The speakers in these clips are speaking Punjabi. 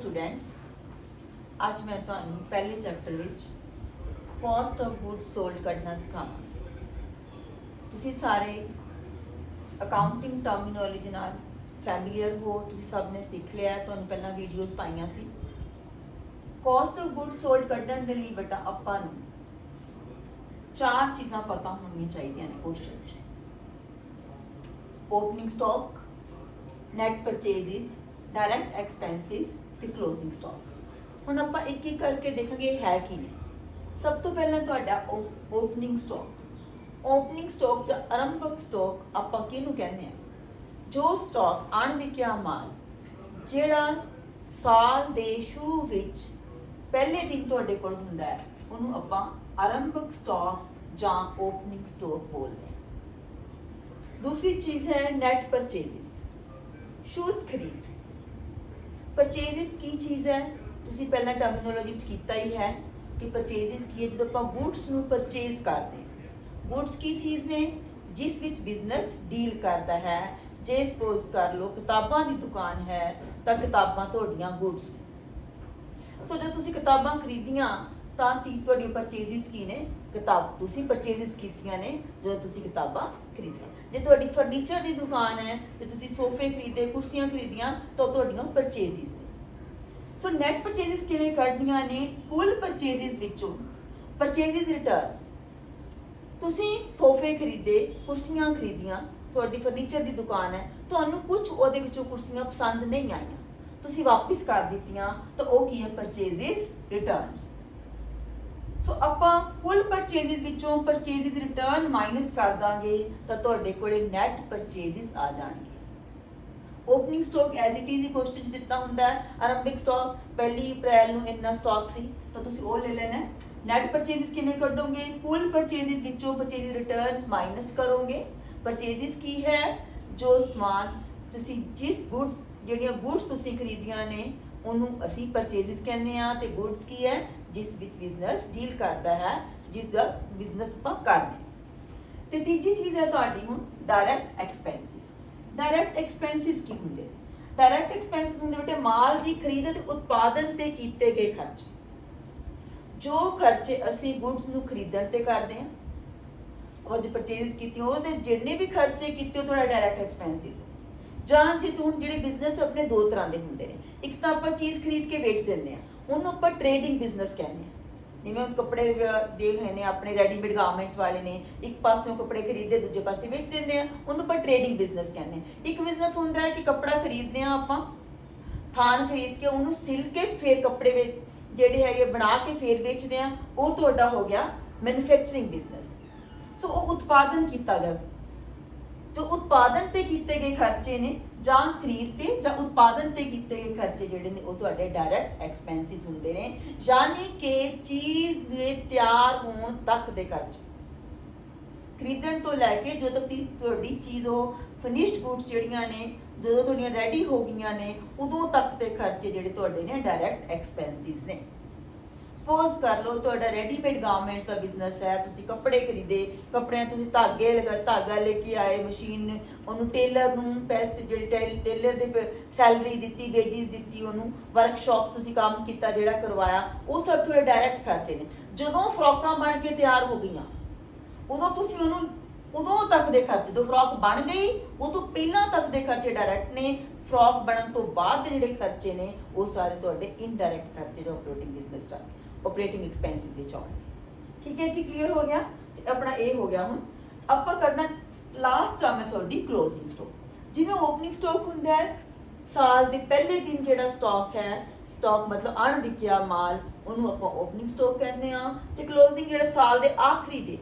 स्टूडेंट्स ਅੱਜ मैं ਤੁਹਾਨੂੰ पहले चैप्टर ਵਿੱਚ कॉस्ट ऑफ गुड्स सोल्ड ਕੱਢਣਾ ਸਿਖਾਵਾਂਗੀ। ਤੁਸੀਂ ਸਾਰੇ ਅਕਾਊਂਟਿੰਗ ਟਰਮੀਨੋਲੋਜੀ ਨਾਲ ਫੈਮਿਲੀਅਰ ਹੋ, ਤੁਸੀਂ ਸਭ ਨੇ ਸਿੱਖ ਲਿਆ। ਤੁਹਾਨੂੰ ਪਹਿਲਾਂ ਵੀਡੀਓਜ਼ ਪਾਈਆਂ ਸੀ। कॉस्ट ऑफ गुड्स सोल्ड ਕੱਢਣ ਦੇ ਲਈ ਬੇਟਾ ਆਪਾਂ ਨੂੰ ਚਾਰ ਚੀਜ਼ਾਂ ਪਤਾ ਹੋਣੀਆਂ ਚਾਹੀਦੀਆਂ ਨੇ ਕੁਐਸਚਨ 'ਚ। Opening stock, net purchases, direct expenses ਤੇ क्लोजिंग स्टॉक। ਹੁਣ ਆਪਾਂ ਇੱਕ ਇੱਕ ਕਰਕੇ ਦੇਖਾਂਗੇ ਹੈ ਕੀ ਨੇ। ਸਭ ਤੋਂ ਪਹਿਲਾਂ ਤੁਹਾਡਾ ਓਪਨਿੰਗ ਸਟਾਕ। ਓਪਨਿੰਗ ਸਟਾਕ ਜਾਂ ਆਰੰਭਕ ਸਟਾਕ ਆਪਾਂ ਕਿਹਨੂੰ ਕਹਿੰਦੇ ਆ? ਜੋ ਸਟਾਕ ਅਣਵਿਕਿਆ ਮਾਲ ਜਿਹੜਾ ਸਾਲ ਦੇ ਸ਼ੁਰੂ ਵਿੱਚ ਪਹਿਲੇ ਦਿਨ ਤੁਹਾਡੇ ਕੋਲ ਹੁੰਦਾ ਹੈ ਉਹਨੂੰ ਆਪਾਂ ਆਰੰਭਕ ਸਟਾਕ ਜਾਂ ਓਪਨਿੰਗ ਸਟਾਕ ਬੋਲਦੇ ਹਾਂ। दूसरी चीज है नेट परचेजेस, शुद्ध खरीद। परचेजेस की चीज़ है, तुसी पहला टर्मिनोलॉजी ਵਿੱਚ ਕੀਤਾ ਹੀ ਹੈ कि परचेजेस ਕੀ ਹੈ। ਜਦੋਂ ਆਪਾਂ ਗੁੱਡਸ ਨੂੰ ਪਰਚੇਸ ਕਰਦੇ ਹਾਂ, ਗੁੱਡਸ ਕੀ ਚੀਜ਼ ਨੇ ਜਿਸ ਵਿੱਚ ਬਿਜ਼ਨਸ ਡੀਲ ਕਰਦਾ ਹੈ। ਜੇ ਸਪੋਜ਼ ਕਰ ਲਓ ਕਿਤਾਬਾਂ ਦੀ ਦੁਕਾਨ ਹੈ ਤਾਂ ਕਿਤਾਬਾਂ ਤੁਹਾਡੀਆਂ ਗੁੱਡਸ ਨੇ। ਸੋ ਜਦ ਤੁਸੀਂ ਕਿਤਾਬਾਂ ਖਰੀਦੀਆਂ ਤਾਂ ਤੁਹਾਡੀ ਪਰਚੇजेस ਕੀ ਨੇ? ਕਿਤਾਬ ਤੁਸੀਂ ਪਰਚੇजेस ਕੀਤੀਆਂ ਨੇ ਜਦੋਂ ਤੁਸੀਂ ਕਿਤਾਬਾਂ ਖਰੀਦੀਆਂ। ਜੇ ਤੁਹਾਡੀ ਫਰਨੀਚਰ ਦੀ ਦੁਕਾਨ ਹੈ ਤੇ ਤੁਸੀਂ ਸੋਫੇ ਖਰੀਦੇ, ਕੁਰਸੀਆਂ ਖਰੀਦੀਆਂ ਤਾਂ ਤੁਹਾਡੀਆਂ ਪਰਚੇजेस ਨੇ। ਸੋ ਨੈਟ ਪਰਚੇजेस ਕਿਵੇਂ ਕੱਢਣੀਆਂ ਨੇ? ਕੁੱਲ ਪਰਚੇजेस ਵਿੱਚੋਂ ਪਰਚੇजेस ਰਿਟਰਨਸ। ਤੁਸੀਂ ਸੋਫੇ ਖਰੀਦੇ, ਕੁਰਸੀਆਂ ਖਰੀਦੀਆਂ, ਤੁਹਾਡੀ ਫਰਨੀਚਰ ਦੀ ਦੁਕਾਨ ਹੈ, ਤੁਹਾਨੂੰ ਕੁਝ ਉਹਦੇ ਵਿੱਚੋਂ ਕੁਰਸੀਆਂ ਪਸੰਦ ਨਹੀਂ ਆਈਆਂ, ਤੁਸੀਂ ਵਾਪਿਸ ਕਰ ਦਿੱਤੀਆਂ ਤਾਂ ਉਹ ਕੀ ਹੈ? ਪਰਚੇजेस ਰਿਟਰਨਸ। ਸੋ ਆਪਾਂ ਕੁੱਲ ਪਰਚੇजेस ਵਿੱਚੋਂ ਪਰਚੇजेस ਰਿਟਰਨ ਮਾਈਨਸ ਕਰ ਦਾਂਗੇ ਤਾਂ ਤੁਹਾਡੇ ਕੋਲੇ ਨੈਟ ਪਰਚੇजेस ਆ ਜਾਣਗੇ। Opening stock as it is he question 'ਚ ਦਿੱਤਾ ਹੁੰਦਾ ਹੈ। ਆਰੰਭਿਕ ਸਟਾਕ 1 ਅਪ੍ਰੈਲ ਨੂੰ ਇੰਨਾ ਸਟਾਕ ਸੀ ਤਾਂ ਤੁਸੀਂ ਉਹ ਲੈ ਲੈਣਾ। ਨੈਟ ਪਰਚੇजेस ਕਿਵੇਂ ਕੱਢੋਗੇ? ਕੁੱਲ ਪਰਚੇजेस ਵਿੱਚੋਂ ਪਰਚੇजेस ਰਿਟਰਨਸ ਮਾਈਨਸ ਕਰੋਗੇ। ਪਰਚੇजेस ਕੀ ਹੈ? ਜੋ ਸਮਾਨ ਤੁਸੀਂ ਜਿਸ ਗੁੱਡਸ ਜਿਹੜੀਆਂ ਗੁੱਡਸ ਤੁਸੀਂ ਖਰੀਦੀਆਂ ਨੇ ਉਹਨੂੰ ਅਸੀਂ ਪਰਚੇजेस ਕਹਿੰਦੇ ਆ। ਤੇ ਗੁੱਡਸ ਕੀ ਹੈ? ਜਿਸ ਵਿੱਚ ਬਿਜ਼ਨਸ ਡੀਲ ਕਰਦਾ ਹੈ, ਜਿਸ ਦਾ ਬਿਜ਼ਨਸ ਆਪਾਂ ਕਰਦੇ। ਤੇ ਤੀਜੀ ਚੀਜ਼ ਹੈ ਤੁਹਾਡੀ ਹੁਣ ਡਾਇਰੈਕਟ ਐਕਸਪੈਂਸਿਸ। ਡਾਇਰੈਕਟ ਐਕਸਪੈਂਸਿਸ ਕੀ ਹੁੰਦੇ ਨੇ? ਡਾਇਰੈਕਟ ਐਕਸਪੈਂਸਿਸ ਹੁੰਦੇ ਬੇਟੇ ਮਾਲ ਦੀ ਖਰੀਦ ਅਤੇ ਉਤਪਾਦਨ ਤੇ ਕੀਤੇ ਗਏ ਖਰਚ। ਜੋ ਖਰਚੇ ਅਸੀਂ ਗੁੱਡਸ ਨੂੰ ਖਰੀਦਣ ਤੇ ਕਰਦੇ ਹਾਂ, ਉਹ ਜੋ ਪਰਚੇਜ਼ ਕੀਤੀ ਉਹਦੇ ਜਿੰਨੇ ਵੀ ਖਰਚੇ ਕੀਤੇ ਉਹ ਤੁਹਾਡਾ ਡਾਇਰੈਕਟ ਐਕਸਪੈਂਸਿਸ। ਜਾਂ ਜੇ ਹੁਣ ਜਿਹੜੇ ਬਿਜ਼ਨਸ ਆਪਣੇ ਦੋ ਤਰ੍ਹਾਂ ਦੇ ਹੁੰਦੇ ਨੇ, ਇੱਕ ਤਾਂ ਆਪਾਂ ਚੀਜ਼ ਖਰੀਦ ਕੇ ਵੇਚ ਦਿੰਦੇ ਹਾਂ, ਉਹਨੂੰ ਆਪਾਂ ਟ੍ਰੇਡਿੰਗ ਬਿਜ਼ਨਸ ਕਹਿੰਦੇ ਹਾਂ। ਜਿਵੇਂ ਕੱਪੜੇ ਦੇ ਹੋਏ ਨੇ ਆਪਣੇ ਰੈਡੀਮੇਡ ਗਾਰਮੈਂਟਸ ਵਾਲੇ ਨੇ, ਇੱਕ ਪਾਸਿਓਂ ਕੱਪੜੇ ਖਰੀਦਦੇ ਦੂਜੇ ਪਾਸੇ ਵੇਚ ਦਿੰਦੇ ਆ, ਉਹਨੂੰ ਆਪਾਂ ਟ੍ਰੇਡਿੰਗ ਬਿਜ਼ਨਸ ਕਹਿੰਦੇ ਹਾਂ। ਇੱਕ ਬਿਜ਼ਨਸ ਹੁੰਦਾ ਹੈ ਕਿ ਕੱਪੜਾ ਖਰੀਦਦੇ ਆ ਆਪਾਂ, ਥਾਨ ਖਰੀਦ ਕੇ ਉਹਨੂੰ ਸਿਲ ਕੇ ਫਿਰ ਕੱਪੜੇ ਜਿਹੜੇ ਹੈਗੇ ਬਣਾ ਕੇ ਫਿਰ ਵੇਚਦੇ ਆ, ਉਹ ਤੁਹਾਡਾ ਹੋ ਗਿਆ ਮੈਨੂਫੈਕਚਰਿੰਗ ਬਿਜ਼ਨਸ। ਸੋ ਉਹ ਉਤਪਾਦਨ ਕੀਤਾ ਗਿਆ। ਜੋ ਉਤਪਾਦਨ ਤੇ ਕੀਤੇ ਗਏ ਖਰਚੇ ਨੇ ਜਾਂ ਖਰੀਦ ਤੇ ਜਾਂ ਉਤਪਾਦਨ ਤੇ ਕੀਤੇ ਗਏ ਖਰਚੇ ਜਿਹੜੇ ਨੇ ਉਹ ਤੁਹਾਡੇ ਡਾਇਰੈਕਟ ਐਕਸਪੈਂਸਿਸ ਹੁੰਦੇ ਨੇ। ਯਾਨੀ ਕਿ ਚੀਜ਼ ਦੇ ਤਿਆਰ ਹੋਣ ਤੱਕ ਦੇ ਖਰਚ, ਖਰੀਦਣ ਤੋਂ ਲੈ ਕੇ ਜਦੋਂ ਤੱਕ ਤੁਹਾਡੀ ਚੀਜ਼ ਉਹ ਫਿਨਿਸ਼ਡ ਗੁੱਡਸ ਜਿਹੜੀਆਂ ਨੇ ਜਦੋਂ ਤੁਹਾਡੀਆਂ ਰੈਡੀ ਹੋ ਗਈਆਂ ਨੇ ਉਦੋਂ ਤੱਕ ਦੇ ਖਰਚੇ ਜਿਹੜੇ ਤੁਹਾਡੇ ਨੇ ਡਾਇਰੈਕਟ ਐਕਸਪੈਂਸਿਸ ਨੇ। ਸਪੋਜ਼ ਕਰ ਲਓ ਤੁਹਾਡਾ ਰੈਡੀਮੇਡ ਗਾਰਮੈਂਟਸ ਦਾ ਬਿਜ਼ਨਸ ਹੈ, ਤੁਸੀਂ ਕੱਪੜੇ ਖਰੀਦੇ, ਕੱਪੜਿਆਂ ਤੁਸੀਂ ਧਾਗਾ ਲੈ ਕੇ ਆਏ, ਮਸ਼ੀਨ ਉਹਨੂੰ ਟੇਲਰ ਨੂੰ ਪੈਸੇ ਜਿਹੜੇ ਟੇਲਰ ਦੇ ਸੈਲਰੀ ਦਿੱਤੀ, ਵੇਜਿਸ ਦਿੱਤੀ, ਉਹਨੂੰ ਵਰਕਸ਼ਾਪ ਤੁਸੀਂ ਕੰਮ ਕੀਤਾ ਜਿਹੜਾ ਕਰਵਾਇਆ, ਉਹ ਸਭ ਤੁਹਾਡੇ ਡਾਇਰੈਕਟ ਖਰਚੇ ਨੇ। ਜਦੋਂ ਫਰੋਕਾਂ ਬਣ ਕੇ ਤਿਆਰ ਹੋ ਗਈਆਂ ਉਦੋਂ ਤੁਸੀਂ ਉਹਨੂੰ ਉਦੋਂ ਤੱਕ ਦੇ ਖਰਚੇ, ਜਦੋਂ ਫਰੋਕ ਬਣ ਗਈ ਉਹ ਤੋਂ ਪਹਿਲਾਂ ਤੱਕ ਦੇ ਖਰਚੇ ਡਾਇਰੈਕਟ ਨੇ। ਫਰੋਕ ਬਣਨ ਤੋਂ ਬਾਅਦ ਦੇ ਜਿਹੜੇ ਖਰਚੇ ਨੇ ਉਹ ਸਾਰੇ ਤੁਹਾਡੇ ਇਨਡਾਇਰੈਕਟ ਖਰਚੇ ਜੋ ਆਪਰੇਟਿੰਗ ਬਿਜ਼ਨਸ ਦਾ ਆਪਰੇਟਿੰਗ ਐਕਸਪੈਂਸਿਸ ਵਿੱਚ ਆਉਣਗੇ। ਠੀਕ ਹੈ ਜੀ, ਕਲੀਅਰ ਹੋ ਗਿਆ? ਤੇ ਆਪਣਾ ਇਹ ਹੋ ਗਿਆ। ਹੁਣ ਆਪਾਂ ਕਰਨਾ ਲਾਸਟ ਟਰਮ ਹੈ ਤੁਹਾਡੀ ਕਲੋਜ਼ਿੰਗ ਸਟਾਕ। ਜਿਵੇਂ ਓਪਨਿੰਗ ਸਟਾਕ ਹੁੰਦਾ ਹੈ ਸਾਲ ਦੇ ਪਹਿਲੇ ਦਿਨ ਜਿਹੜਾ ਸਟਾਕ ਹੈ, ਸਟਾਕ ਮਤਲਬ ਅਣਵਿਕਿਆ ਮਾਲ, ਉਹਨੂੰ ਆਪਾਂ ਓਪਨਿੰਗ ਸਟਾਕ ਕਹਿੰਦੇ ਆ। ਤੇ ਕਲੋਜ਼ਿੰਗ ਜਿਹੜਾ ਸਾਲ ਦੇ ਆਖਰੀ ਦੇ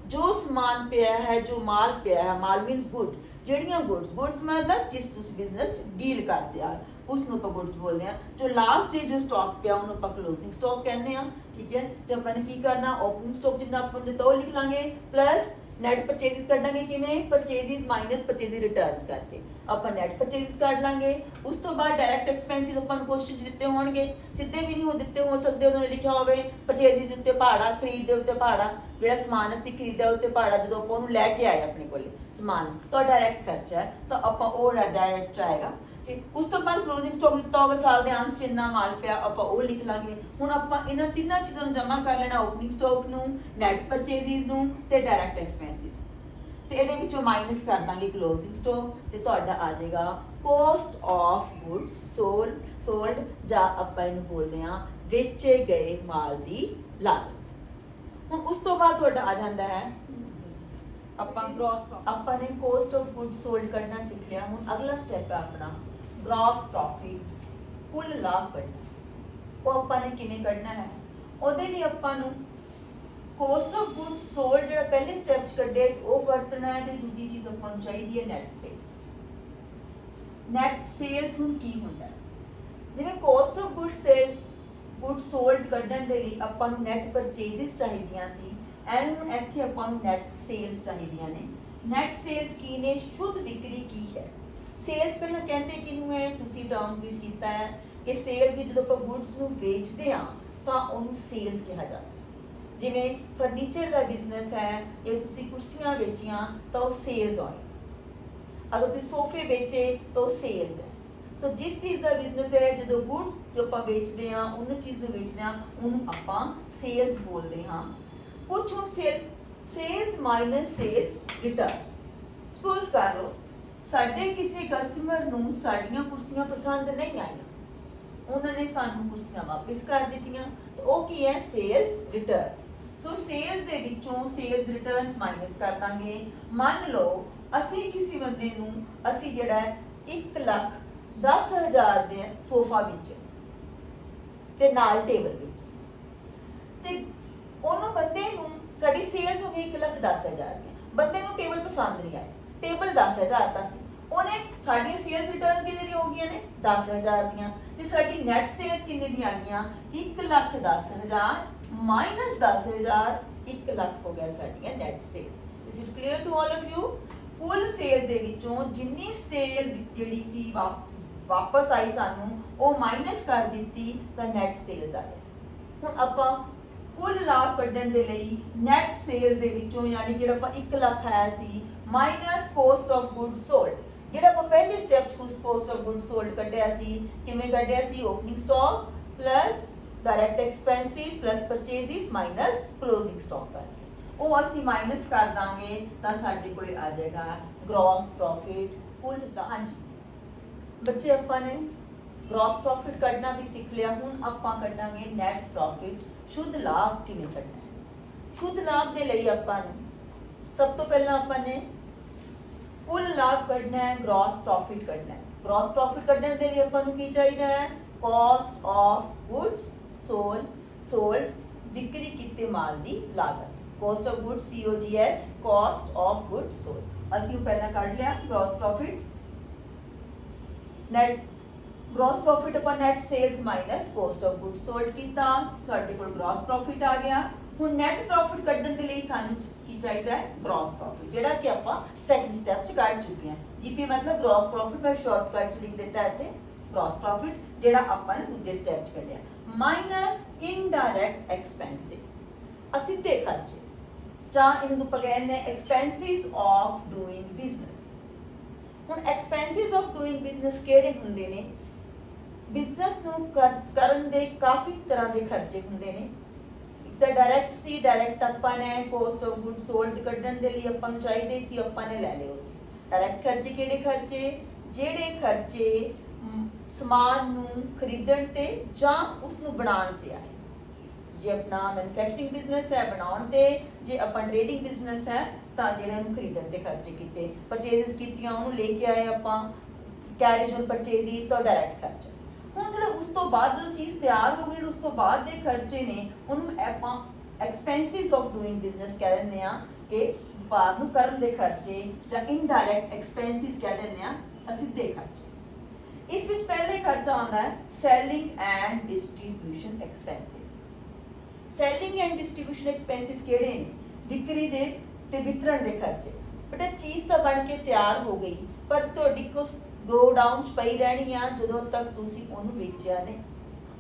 ਜੋ ਸਮਾਨ ਪਿਆ ਹੈ, ਜੋ ਮਾਲ ਪਿਆ ਹੈ, ਮਾਲ ਮੀਨਸ ਗੁੱਡ, ਜਿਹੜੀਆਂ ਗੁੱਡਸ ਮਤਲਬ ਜਿਸ ਤੁਸੀਂ ਬਿਜ਼ਨਸ ਡੀਲ ਕਰਦੇ ਆ ਉਸ ਨੂੰ ਆਪਾਂ ਗੁੱਡਸ ਬੋਲਦੇ ਆ। ਜੋ ਲਾਸਟ ਡੇ ਜੋ ਸਟਾਕ ਪਿਆ ਉਹਨੂੰ ਆਪਾਂ ਕਲੋਜ਼ਿੰਗ ਸਟਾਕ ਕਹਿੰਦੇ ਆ। ਠੀਕ ਹੈ, ਤੇ ਆਪਾਂ ਨੇ ਕੀ ਕਰਨਾ? ਓਪਨਿੰਗ ਸਟਾਕ ਜਿੰਨਾ ਆਪਾਂ ਨੇ ਤਾਂ ਲਿਖ ਲਾਂਗੇ ਪਲੱਸ ਨੈਟ ਪਰਚੇजेस ਕੱਢਾਂਗੇ। ਕਿਵੇਂ? ਪਰਚੇजेस ਮਾਈਨਸ ਪਰਚੇजेस ਰਿਟਰਨਸ ਕਰਕੇ ਆਪਾਂ ਨੈਟ ਪਰਚੇजेस ਕੱਢ ਲਾਂਗੇ। ਉਸ ਤੋਂ ਬਾਅਦ ਡਾਇਰੈਕਟ ਐਕਸਪੈਂਸਿਸ ਆਪਾਂ ਨੂੰ ਕੁਐਸਚਨ 'ਚ ਦਿੱਤੇ ਹੋਣਗੇ, ਸਿੱਧੇ ਵੀ ਨਹੀਂ ਹੋ ਦਿੱਤੇ ਹੋ ਸਕਦੇ, ਉਹਨਾਂ ਨੇ ਲਿਖਿਆ ਹੋਵੇ ਪਰਚੇजेस ਉੱਤੇ ਭਾੜਾ, ਖਰੀਦ ਦੇ ਉੱਤੇ ਭਾੜਾ, ਜਿਹੜਾ ਸਮਾਨ ਅਸੀਂ ਖਰੀਦਿਆ ਉੱਤੇ ਭਾੜਾ, ਜਦੋਂ ਆਪਾਂ ਉਹਨੂੰ ਲੈ ਕੇ ਆਏ ਆਪਣੇ ਕੋਲੇ ਸਮਾਨ ਤਾਂ ਡਾਇਰੈਕਟ ਖਰਚਾ ਹੈ ਤਾਂ ਆਪਾਂ ਉਹ ਡਾਇਰੈਕਟ ਆਏਗਾ। कि उस तो बाद क्लोजिंग स्टॉक दिता होगा साल के अंत जिन्ना माल पिया आपां वो लिख लांगे। हुण आपां इन्हां तिन्नां चीज़ां नूं जमा कर लेना, ओपनिंग स्टॉक नूं, नैट परचेजिज नूं ते डायरैक्ट एक्सपेंसिस ते इहदे विचों माइनस कर दांगे क्लोजिंग स्टॉक ते तुहाडा आ जाएगा कॉस्ट ऑफ गुड्स सोल्ड जां आपां इहनूं बोलदे हां वेचे गए माल दी लागत। हुण उस तो बाद तुहाडा आ जांदा है ਆਪਾਂ ਨੇ ਕੋਸਟ ਆਫ ਗੁੱਡ ਸੋਲਡ ਕਰਨਾ ਸਿੱਖ ਲਿਆ। ਹੁਣ ਅਗਲਾ ਸਟੈਪ ਹੈ ਆਪਣਾ ਗ੍ਰੋਸ ਪ੍ਰੋਫਿਟ, ਕੁੱਲ ਲਾਭ ਕੱਢਣਾ। ਉਹ ਆਪਾਂ ਨੇ ਕਿਵੇਂ ਕੱਢਣਾ ਹੈ? ਉਹਦੇ ਲਈ ਆਪਾਂ ਨੂੰ ਕੋਸਟ ਆਫ ਗੁੱਡ ਸੋਲਡ ਜਿਹੜਾ ਪਹਿਲੇ ਸਟੈਪ 'ਚ ਕੱਢਿਆ ਸੀ ਉਹ ਵਰਤਣਾ ਹੈ ਤੇ ਦੂਜੀ ਚੀਜ਼ ਆਪਾਂ ਨੂੰ ਚਾਹੀਦੀ ਹੈ ਨੈਟ ਸੇਲਸ। ਨੈਟ ਸੇਲਸ ਹੁਣ ਕੀ ਹੁੰਦਾ ਹੈ? ਜਿਵੇਂ ਕੋਸਟ ਆਫ ਗੁੱਡ ਸੋਲਡ ਕੱਢਣ ਦੇ ਲਈ ਆਪਾਂ ਨੂੰ ਨੈਟ ਪਰਚੇਜ਼ਸ ਚਾਹੀਦੀਆਂ ਸੀ, ਐਵੇਂ ਹੁਣ ਇੱਥੇ ਆਪਾਂ ਨੂੰ ਨੈਟ ਸੇਲਸ ਚਾਹੀਦੀਆਂ ਨੇ। ਨੈਟ ਸੇਲਸ ਕੀ ਨੇ? ਸ਼ੁੱਧ ਵਿਕਰੀ ਕੀ ਹੈ? ਸੇਲਸ ਪਹਿਲਾਂ ਕਹਿੰਦੇ ਕਿਹਨੂੰ ਹੈ? ਤੁਸੀਂ ਟਰਮਸ ਵਿੱਚ ਕੀਤਾ ਹੈ ਕਿ ਸੇਲਸ ਦੀ ਜਦੋਂ ਆਪਾਂ ਗੁੱਡਸ ਨੂੰ ਵੇਚਦੇ ਹਾਂ ਤਾਂ ਉਹਨੂੰ ਸੇਲਸ ਕਿਹਾ ਜਾਂਦਾ ਹੈ। ਜਿਵੇਂ ਫਰਨੀਚਰ ਦਾ ਬਿਜ਼ਨਸ ਹੈ, ਇਹ ਤੁਸੀਂ ਕੁਰਸੀਆਂ ਵੇਚੀਆਂ ਤਾਂ ਉਹ ਸੇਲਸ ਹੋਏ। ਅਗਰ ਤੁਸੀਂ ਸੋਫੇ ਵੇਚੇ ਤਾਂ ਉਹ ਸੇਲਸ ਹੈ। ਸੋ ਜਿਸ ਚੀਜ਼ ਦਾ ਬਿਜ਼ਨਸ ਹੈ, ਜਦੋਂ ਗੁੱਡਸ ਜੋ ਆਪਾਂ ਵੇਚਦੇ ਹਾਂ ਉਹਨੂੰ ਚੀਜ਼ ਨੂੰ ਵੇਚਦੇ ਹਾਂ ਉਹਨੂੰ ਆਪਾਂ ਸੇਲਸ ਬੋਲਦੇ ਹਾਂ। कुछ हम sales minus sales return. Suppose कर लो साडे किसी कस्टमर नूं साडियां कुर्सियां पसंद नहीं आईयां, उन्होंने सानू कुर्सियां वापस कर दित्तियां, तो वो की है सेल्स रिटर्न। सो सेल्स दे विचों सेल्स रिटर्न्स माइनस कर दांगे। मान लो असी किसी बंदे नूं असी जिहड़ा 1,10,000 दे सोफा बेचे ते नाल टेबल बेचे ते ਉਹਨੂੰ ਬੰਦੇ ਨੂੰ ਸਾਡੀ ਸੇਲਸ ਹੋ ਗਈ 1,10,000 ਦੀ। ਬੰਦੇ ਨੂੰ ਟੇਬਲ ਪਸੰਦ ਨਹੀਂ ਆਇਆ, ਟੇਬਲ 10,000 ਦਾ ਸੀ, ਉਹਨੇ ਸਾਡੀਆਂ ਸੇਲਸ ਰਿਟਰਨ ਕਿੰਨੇ ਦੀ ਹੋ ਗਈਆਂ ਨੇ? 10,000 ਦੀਆਂ। ਤੇ ਸਾਡੀ ਨੈਟ ਸੇਲਸ ਕਿੰਨੇ ਦੀ ਆ ਗਈਆਂ? 1,10,000 ਮਾਈਨਸ 10,000, 1 ਲੱਖ ਹੋ ਗਿਆ ਸਾਡੀਆਂ net sales. Is it clear to all of you? ਕੁੱਲ ਸੇਲ ਦੇ ਵਿੱਚੋਂ ਜਿੰਨੀ ਸੇਲ ਜਿਹੜੀ ਸੀ ਵਾਪਸ ਆਈ ਸਾਨੂੰ ਉਹ ਮਾਈਨਸ ਕਰ ਦਿੱਤੀ ਤਾਂ ਨੈਟ ਸੇਲਸ ਆ ਗਿਆ। ਹੁਣ ਆਪਾਂ ਕੁੱਲ ਲਾਭ ਕੱਢਣ ਦੇ ਲਈ ਨੈਟ ਸੇਲਸ ਦੇ ਵਿੱਚੋਂ ਯਾਨੀ ਜਿਹੜਾ ਆਪਾਂ 1 ਲੱਖ ਆਇਆ ਸੀ minus cost of good sold, ਜਿਹੜਾ ਆਪਾਂ ਪਹਿਲੇ ਸਟੈਪ 'ਚ ਕੋਸਟ ਆਫ ਗੁੱਡ ਸੋਲਡ ਕੱਢਿਆ ਸੀ, ਕਿਵੇਂ ਕੱਢਿਆ ਸੀ? Opening stock plus direct expenses plus purchases minus closing stock ਕਰਕੇ ਉਹ ਅਸੀਂ ਮਾਈਨਸ ਕਰ ਦਾਂਗੇ ਤਾਂ ਸਾਡੇ ਕੋਲੇ ਆ ਜਾਏਗਾ ਗ੍ਰੋਸ ਪ੍ਰੋਫਿਟ ਕੁੱਲ ਦਾ। ਹਾਂਜੀ ਬੱਚੇ ਆਪਾਂ ਨੇ ਗ੍ਰੋਸ ਪ੍ਰੋਫਿਟ ਕੱਢਣਾ ਵੀ ਸਿੱਖ ਲਿਆ। ਹੁਣ ਆਪਾਂ ਕੱਢਾਂਗੇ ਨੈਟ ਪ੍ਰੋਫਿਟ। शुद्ध लाभ किवें कढना है? शुद्ध लाभ के लिए आपां सब तो पहला आपां ने कुल लाभ कढना है, ग्रॉस प्रॉफिट कढना है। ग्रॉस प्रॉफिट कढने के लिए आपां नूं की चाहिए है? कॉस्ट ऑफ गुड्स सोल्ड, बिक्री कीते माल दी लागत। Cost of goods COGS, cost of goods sold. असीं पहला कढ लिया gross profit. Net gross profit अपन net sales minus cost of goods sold कीता, साडे कोल ग्रॉस प्रॉफिट आ गया। हुण नैट प्रॉफिट कढण दे लई सानू की चाहिदा है? ग्रॉस प्रॉफिट, जिहड़ा कि आपां सैकंड स्टैप च कढ चुके हैं। GP मतलब ग्रॉस प्रॉफिट मैं शॉर्टकट च लिख दिता है इत्थे ग्रॉस प्रॉफिट, जिहड़ा आपां ने दूजे स्टैप च कढिया। माइनस इनडायरैक्ट एक्सपेंसिस, असिद्धे खर्चे जां इहनूं आपां कहने एक्सपेंसिस ऑफ डूइंग बिजनेस। हुण एक्सपेंसिस ऑफ डूइंग बिजनेस किहड़े हुंदे ने? बिजनेस ਨੂੰ ਕਰਨ ਦੇ ਕਾਫੀ ਤਰ੍ਹਾਂ ਦੇ ਖਰਚੇ ਹੁੰਦੇ ਨੇ। ਇੱਕ ਤਾਂ ਡਾਇਰੈਕਟ ਸੀ, ਡਾਇਰੈਕਟ ਆਪਾਂ ਨੇ ਕੋਸਟ ਆਫ ਗੁੱਡ ਸੋਲਡ ਕੱਢਣ ਦੇ ਲਈ ਆਪਾਂ ਨੂੰ ਚਾਹੀਦੇ ਸੀ, ਆਪਾਂ ਨੇ ਲੈ ਲਏ ਉੱਥੇ। ਡਾਇਰੈਕਟ ਖਰਚੇ ਕਿਹੜੇ ਖਰਚੇ? ਜਿਹੜੇ ਖਰਚੇ ਸਮਾਨ ਨੂੰ ਖਰੀਦਣ ਤੇ ਜਾਂ ਉਸ ਨੂੰ ਬਣਾਉਣ ਤੇ ਆਏ। ਜੇ ਆਪਣਾ ਮੈਨੂਫੈਕਚਰਿੰਗ ਬਿਜ਼ਨਸ ਹੈ ਬਣਾਉਣ ਤੇ, ਜੇ ਆਪਾਂ ਟ੍ਰੇਡਿੰਗ ਬਿਜ਼ਨਸ ਹੈ ਤਾਂ ਜਿਹੜੇ ਉਹਨੂੰ ਖਰੀਦਣ ਤੇ ਖਰਚੇ ਕੀਤੇ, ਪਰਚੇਜ਼ਸ ਕੀਤੀਆਂ ਉਹਨੂੰ ਲੈ ਕੇ ਆਏ ਆਪਾਂ, ਕੈਰੇਜ ਔਨ ਪਰਚੇਜ਼ਸ ਤਾਂ ਡਾਇਰੈਕਟ ਖਰਚਾ। ਹੁਣ ਜਿਹੜਾ ਉਸ ਤੋਂ ਬਾਅਦ ਜੋ ਚੀਜ਼ ਤਿਆਰ ਹੋ ਗਈ ਉਸ ਤੋਂ ਬਾਅਦ ਦੇ ਖਰਚੇ ਨੇ ਉਹਨੂੰ ਆਪਾਂ ਐਕਸਪੈਂਸਿਸ ਆਫ ਡੂਇੰਗ ਬਿਜ਼ਨਸ ਕਹਿ ਦਿੰਦੇ ਆ ਕਿ ਵਪਾਰ ਨੂੰ ਕਰਨ ਦੇ ਖਰਚੇ ਜਾਂ ਇਨਡਾਇਰੈਕਟ ਐਕਸਪੈਂਸਿਸ ਕਹਿ ਦਿੰਦੇ ਆ ਅਸਿੱਧੇ ਖਰਚੇ। ਇਸ ਵਿੱਚ ਪਹਿਲੇ ਖਰਚਾ ਆਉਂਦਾ ਹੈ selling and distribution expenses. Selling and distribution expenses ਕਿਹੜੇ ਨੇ? ਵਿਕਰੀ ਦੇ ਤੇ ਵਿਤਰਣ ਦੇ ਖਰਚੇ। ਬਟ ਚੀਜ਼ ਤਾਂ ਬਣ ਕੇ ਤਿਆਰ ਹੋ ਗਈ ਪਰ ਤੁਹਾਡੀ ਕੁਛ ਗੋਡਾਊਨ 'ਚ ਪਈ ਰਹਿਣੀ ਆ ਜਦੋਂ ਤੱਕ ਤੁਸੀਂ ਉਹਨੂੰ ਵੇਚਿਆ ਨਹੀਂ।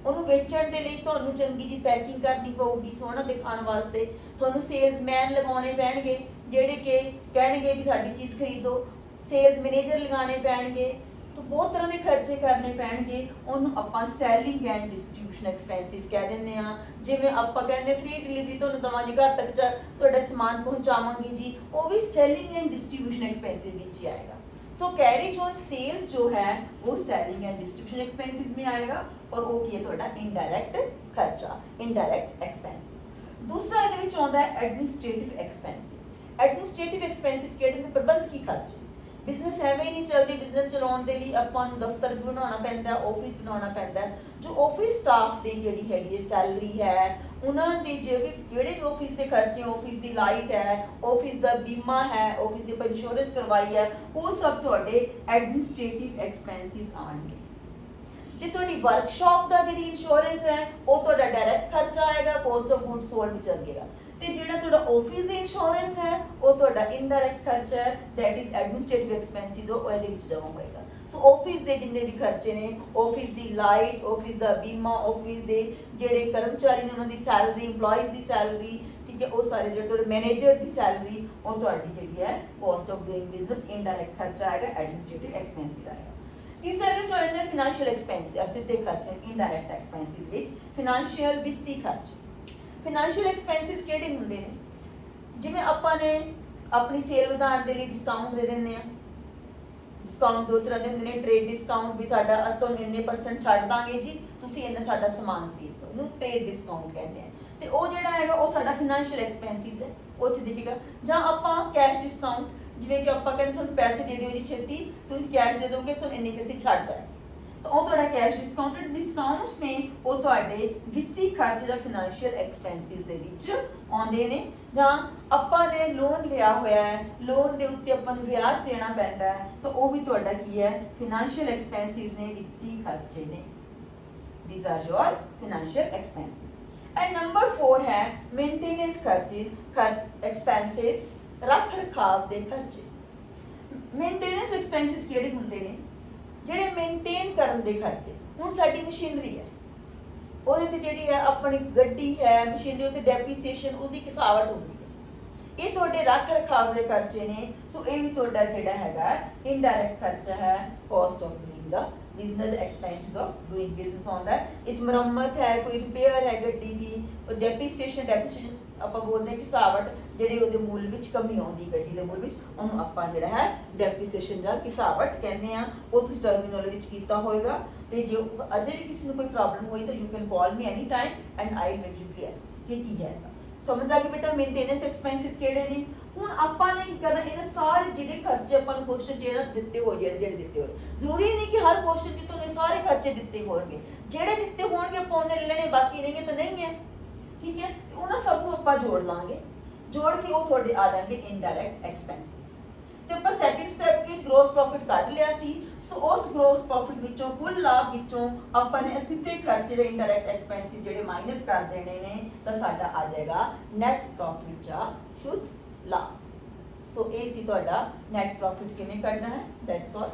ਉਹਨੂੰ ਵੇਚਣ ਦੇ ਲਈ ਤੁਹਾਨੂੰ ਚੰਗੀ ਜੀ ਪੈਕਿੰਗ ਕਰਨੀ ਪਊਗੀ, ਸੋਹਣਾ ਦਿਖਾਉਣ ਵਾਸਤੇ ਤੁਹਾਨੂੰ ਸੇਲਸਮੈਨ ਲਗਾਉਣੇ ਪੈਣਗੇ ਜਿਹੜੇ ਕਿ ਕਹਿਣਗੇ ਵੀ ਸਾਡੀ ਚੀਜ਼ ਖਰੀਦੋ, ਸੇਲਸ ਮੈਨੇਜਰ ਲਗਾਉਣੇ ਪੈਣਗੇ, तो बहुत तरह के खर्चे करने पैणगे, ਉਹਨੂੰ ਆਪਾਂ ਸੈਲਿੰਗ ਐਂਡ ਡਿਸਟ੍ਰੀਬਿਊਸ਼ਨ ਐਕਸਪੈਂਸਿਸ ਕਹਿ ਦਿੰਦੇ ਆ। ਜਿਵੇਂ ਆਪਾਂ ਕਹਿੰਦੇ ਫ੍ਰੀ ਡਿਲੀਵਰੀ ਤੁਹਾਨੂੰ ਦਵਾਂਗੇ, ਘਰ ਤੱਕ ਤੁਹਾਡਾ ਸਮਾਨ ਪਹੁੰਚਾਵਾਂਗੇ ਜੀ, ਉਹ ਵੀ ਸੈਲਿੰਗ ਐਂਡ ਡਿਸਟ੍ਰੀਬਿਊਸ਼ਨ ਐਕसपेंसेस ਵਿੱਚ ਹੀ आएगा। सो कैरेज ऑन सेल्स जो है वो सेलिंग एंड डिस्ट्रीब्यूशन एक्सपेंसेस में आएगा, और वो की है थोड़ा इनडायरेक्ट खर्चा, इनडायरेक्ट एक्सपेंसेस। दूसरा ਇਹਦੇ ਵਿੱਚ ਆਉਂਦਾ ਹੈ एडमिनिस्ट्रेटिव एक्सपेंसेस। एडमिनिस्ट्रेटिव एक्सपेंसेस ਕਿਹੜੇ ਨੇ? ਪ੍ਰਬੰਧਕੀ ਖਰਚੇ। बिजनेस एवं ही नहीं चलती, बिजनेस चलाने के लिए अपन दफ्तर भी बनाना पैंदा, ऑफिस बनाना पैंदा। जो ऑफिस स्टाफ की जिहड़ी हैगी सैलरी है, उन्होंने जिहड़े भी ऑफिस के खर्चे, ऑफिस की लाइट है, ऑफिस का बीमा है, ऑफिस की इंश्योरेंस करवाई है, वो सब तुहाडे एडमिनिस्ट्रेटिव एक्सपेंसिस आउणगे। जे तुहाडी वर्कशॉप का जिहड़ी इंश्योरेंस है वो तुहाडा डायरैक्ट खर्चा आएगा, कॉस्ट ऑफ गुड्स सोल्ड विच लगेगा। ਤੇ ਜਿਹੜਾ ਤੁਹਾਡਾ ਆਫਿਸ ਦੀ ਇੰਸ਼ੋਰੈਂਸ ਹੈ ਉਹ ਤੁਹਾਡਾ ਇਨਡਾਇਰੈਕਟ ਖਰਚਾ ਹੈ, ਦੈਟ ਇਜ਼ ਐਡਮਿਨਿਸਟ੍ਰੇਟਿਵ ਐਕਸਪੈਂਸਿਸ, ਉਹ ਇਹਦੇ ਵਿੱਚ ਜਮ੍ਹਾਂ ਹੋਏਗਾ। ਸੋ ਆਫਿਸ ਦੇ ਜਿੰਨੇ ਵੀ ਖਰਚੇ ਨੇ, ਆਫਿਸ ਦੀ ਲਾਈਟ, ਆਫਿਸ ਦਾ ਬੀਮਾ, ਆਫਿਸ ਦੇ ਜਿਹੜੇ ਕਰਮਚਾਰੀ ਨੇ ਉਹਨਾਂ ਦੀ ਸੈਲਰੀ, EMPLOYEES ਦੀ ਸੈਲਰੀ, ਠੀਕ ਹੈ, ਉਹ ਸਾਰੇ ਜਿਹੜੇ ਤੁਹਾਡੇ ਮੈਨੇਜਰ ਦੀ ਸੈਲਰੀ, ਉਹ ਤੁਹਾਡੀ ਜਿਹੜੀ ਹੈ caste of doing business indirect ਖਰਚਾ ਆਏਗਾ, ਐਡਮਿਨਿਸਟ੍ਰੇਟਿਵ ਐਕਸਪੈਂਸਿਸ ਆਏਗਾ। तीसरा ਇਹਦੇ ਚ ਆਉਂਦਾ ਫਾਈਨੈਂਸ਼ੀਅਲ ਐਕਸਪੈਂਸਿਸ, ਸਿੱਧੇ ਖਰਚੇ ਇਨਡਾਇਰੈਕਟ ਐਕਸਪੈਂਸਿਸ ਵਿੱਚ। ਫਾਈਨੈਂਸ਼ੀਅਲ ਵਿੱਤੀ ਖਰਚ। ਫਾਈਨੈਂਸ਼ੀਅਲ ਐਕਸਪੈਂਸਿਸ ਕਿਹੜੇ ਹੁੰਦੇ ਨੇ? ਜਿਵੇਂ ਆਪਾਂ ਨੇ ਆਪਣੀ ਸੇਲ ਵਧਾਉਣ ਦੇ ਲਈ ਡਿਸਕਾਊਂਟ ਦੇ ਦਿੰਦੇ ਆ। ਡਿਸਕਾਊਂਟ ਦੋ ਤਰ੍ਹਾਂ ਦੇ ਹੁੰਦੇ ਨੇ, ਟ੍ਰੇਡ ਡਿਸਕਾਊਂਟ ਵੀ ਸਾਡਾ ਅਸੀਂ ਤੁਹਾਨੂੰ ਇੰਨੇ % ਛੱਡ ਦਾਂਗੇ ਜੀ, ਤੁਸੀਂ ਇੰਨਾ ਸਾਡਾ ਸਮਾਨ ਖਰੀਦ ਲਓ, ਇਹਨੂੰ ਟ੍ਰੇਡ ਡਿਸਕਾਊਂਟ ਕਹਿੰਦੇ ਆ। ਤੇ ਉਹ ਜਿਹੜਾ ਹੈਗਾ ਉਹ ਸਾਡਾ ਫਾਈਨੈਂਸ਼ੀਅਲ ਐਕਸਪੈਂਸਿਸ ਹੈ, ਉਹ 'ਚ ਦਿਖੇਗਾ। ਜਾਂ ਆਪਾਂ ਕੈਸ਼ ਡਿਸਕਾਊਂਟ, ਜਿਵੇਂ ਕਿ ਆਪਾਂ ਕਹਿੰਦੇ ਸਾਨੂੰ ਪੈਸੇ ਦੇ ਦਿਓ ਜੀ ਛੇਤੀ, ਤੁਸੀਂ ਕੈਸ਼ ਦੇ ਦੋਗੇ, ਤੁਹਾਨੂੰ ਇੰਨੇ ਪੈਸੇ ਛੱਡ ਦਾਂਗੇ, ਤਾਂ ਉਹ ਤੁਹਾਡਾ ਕੈਸ਼ ਡਿਸਕਾਊਂਟਡ। ਡਿਸਕਾਊਂਟਸ ਨੇ ਉਹ ਤੁਹਾਡੇ ਵਿੱਤੀ ਖਰਚ ਜਾਂ ਫਾਈਨੈਂਸ਼ੀਅਲ ਐਕਸਪੈਂਸਿਸ ਦੇ ਵਿੱਚ ਆਉਂਦੇ ਨੇ। ਜਾਂ ਆਪਾਂ ਨੇ ਲੋਨ ਲਿਆ ਹੋਇਆ ਹੈ, ਲੋਨ ਦੇ ਉੱਤੇ ਆਪਾਂ ਨੂੰ ਵਿਆਜ ਦੇਣਾ ਪੈਂਦਾ ਹੈ, ਤਾਂ ਉਹ ਵੀ ਤੁਹਾਡਾ ਕੀ ਹੈ? ਫਾਈਨੈਂਸ਼ੀਅਲ ਐਕਸਪੈਂਸਿਸ ਨੇ, ਵਿੱਤੀ ਖਰਚੇ ਨੇ। these are your financial expenses। and number 4 ਹੈ ਮੇਨਟੇਨੈਂਸ ਖਰਚੇ, ਐਕਸਪੈਂਸਿਸ, ਰੱਖ ਰਖਾਵ ਦੇ ਖਰਚੇ। ਮੇਨਟੇਨੈਂਸ ਐਕਸਪੈਂਸਿਸ ਕਿਹੜੇ ਹੁੰਦੇ ਨੇ? ਜਿਹੜੇ ਮੇਨਟੇਨ ਕਰਨ ਦੇ ਖਰਚੇ। ਹੁਣ ਸਾਡੀ ਮਸ਼ੀਨਰੀ ਹੈ, ਉਹਦੇ ਤੇ ਜਿਹੜੀ ਹੈ ਆਪਣੀ ਗੱਡੀ ਹੈ, ਮਸ਼ੀਨਰੀ ਉੱਤੇ ਡੈਪਰੀਸੀਏਸ਼ਨ, ਉਹਦੀ ਕਿਸਾਵਟ ਹੁੰਦੀ ਹੈ, ਇਹ ਤੁਹਾਡੇ ਰੱਖ ਰਖਾਵ ਦੇ ਖਰਚੇ ਨੇ। ਸੋ ਇਹ ਵੀ ਤੁਹਾਡਾ ਜਿਹੜਾ ਹੈਗਾ ਇਨਡਾਇਰੈਕਟ ਖਰਚਾ ਹੈ, caste of doing the business, expenses of doing business ਆਉਂਦਾ ਹੈ। ਇਹ 'ਚ ਮੁਰੰਮਤ ਹੈ, ਕੋਈ ਰਿਪੇਅਰ ਹੈ ਗੱਡੀ ਦੀ, ਡੈਪਰੀਸੀਏਸ਼ਨ ਆਪਾਂ ਬੋਲਦੇ ਹਾਂ ਕਿਸਾਵਟ, ਜਿਹੜੇ ਉਹਦੇ ਮੁੱਲ ਵਿੱਚ ਕਮੀ ਆਉਂਦੀ ਗੱਡੀ ਦੇ ਮੁੱਲ ਵਿੱਚ, ਉਹਨੂੰ ਆਪਾਂ ਜਿਹੜਾ ਹੈ ਡੈਪਰੀਸੀਏਸ਼ਨ ਜਾਂ ਕਿਸਾਵਟ ਕਹਿੰਦੇ ਆ। ਉਹ ਤੁਸੀਂ ਟਰਮੀਨਲ ਵਿੱਚ ਕੀਤਾ ਹੋਏਗਾ। ਤੇ ਜੇ ਅਜੇ ਵੀ ਕਿਸੇ ਨੂੰ ਕੋਈ ਪ੍ਰੋਬਲਮ ਹੋਈ ਤਾਂ you can call me any time and I make you clear ਕਿ ਕੀ ਹੈ। ਸਮਝ ਆ ਗਈ ਬੇਟਾ ਮੇਨਟੇਨੈਂਸ ਐਕਸਪੈਂਸਿਸ ਕਿਹੜੇ ਨੇ? ਹੁਣ ਆਪਾਂ ਨੇ ਕੀ ਕਰਨਾ, ਇਹਨਾਂ ਸਾਰੇ ਜਿਹੜੇ ਖਰਚੇ ਆਪਾਂ ਨੂੰ ਕੁਐਸਚਨ ਜਿਹੜਾ ਦਿੱਤੇ ਹੋਏ, ਜਿਹੜੇ ਦਿੱਤੇ ਹੋਏ, ਜ਼ਰੂਰੀ ਨਹੀਂ ਕਿ ਹਰ ਕੁਐਸਚਨ ਵਿੱਚ ਤੁਹਾਨੂੰ ਸਾਰੇ ਖਰਚੇ ਦਿੱਤੇ ਹੋਣਗੇ। ਜਿਹੜੇ ਦਿੱਤੇ ਹੋਣਗੇ ਆਪਾਂ ਉਹਨੇ ਲੈਣੇ, ਬਾਕੀ ਨਹੀਂ ਤਾਂ ਨਹੀਂ ਹੈ, ਠੀਕ ਹੈ। ਤੇ ਉਹਨਾਂ ਸਭ ਨੂੰ ਆਪਾਂ ਜੋੜ ਲਾਂਗੇ, ਜੋੜ ਕੇ ਉਹ ਤੁਹਾਡੇ ਆ ਜਾਣਗੇ ਇਨਡਾਇਰੈਕਟ ਐਕਸਪੈਂਸਿਸ। ਤੇ ਆਪਾਂ ਸੈਕਿੰਡ ਸਟੈਪ ਵਿੱਚ ਗ੍ਰੋਸ ਪ੍ਰੋਫਿਟ ਕੱਢ ਲਿਆ ਸੀ। ਸੋ ਉਸ ਗ੍ਰੋਸ ਪ੍ਰੋਫਿਟ ਵਿੱਚੋਂ, ਕੁੱਲ ਲਾਭ ਵਿੱਚੋਂ ਆਪਾਂ ਨੇ ਸਿੱਧੇ ਖਰਚੇ ਦੇ ਇਨਡਾਇਰੈਕਟ ਐਕਸਪੈਂਸਿਸ ਜਿਹੜੇ ਮਾਈਨਸ ਕਰ ਦੇਣੇ ਨੇ, ਤਾਂ ਸਾਡਾ ਆ ਜਾਏਗਾ ਨੈਟ ਪ੍ਰੋਫਿਟ ਜਾਂ ਸ਼ੁੱਧ ਲਾਭ। ਸੋ ਇਹ ਸੀ ਤੁਹਾਡਾ ਨੈਟ ਪ੍ਰੋਫਿਟ ਕਿਵੇਂ ਕੱਢਣਾ ਹੈ, ਦੈਟਸ ਆਲ।